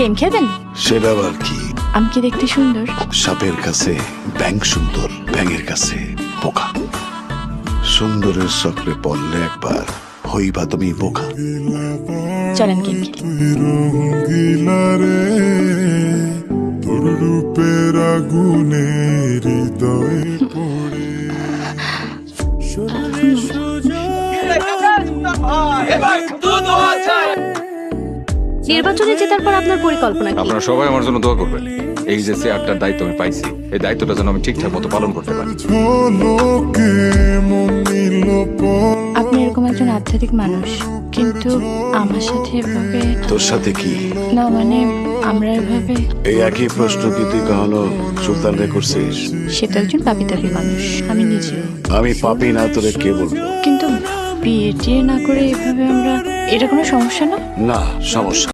Game খেলবেন? সেটা আবার কি? আমি কি দেখতে সুন্দর? সাপের কাছে ব্যাঙ সুন্দর, ব্যাঙের কাছে বোকা। সুন্দরের চক্রে পড়লে একবার হইবা তুমি বোকা। চলেন গেম খেলি। তোর রূপের আগুনে হৃদয়ে নির্বাচনে জেতার পর আপনার পরিকল্পনা কি? আপনারা সবাই আমার জন্য দোয়া করবেন। এই যে চেয়ারটার দায়িত্ব আমি পাইছি, এই দায়িত্বটা যেন আমি ঠিকঠাক মতো পালন করতে পারি। ঝলকে মন নিল পল আপনি এরকম একজন আধ্যাত্মিক মানুষ, কিন্তু আমার সাথে এভাবে তোর সাথে কি? না, মানে আমরা এভাবে। এই একই প্রশ্ন কি তুই কখনো সুলতান রে করছিস? সেটা একজন পাপি তাপি মানুষ, আমি নিজে। আমি পাপি না তোরে কে বলবো? কিন্তু বিয়ে টিয়ে না করে এভাবে আমরা, এটা কোনো সমস্যা না? না, সমস্যা।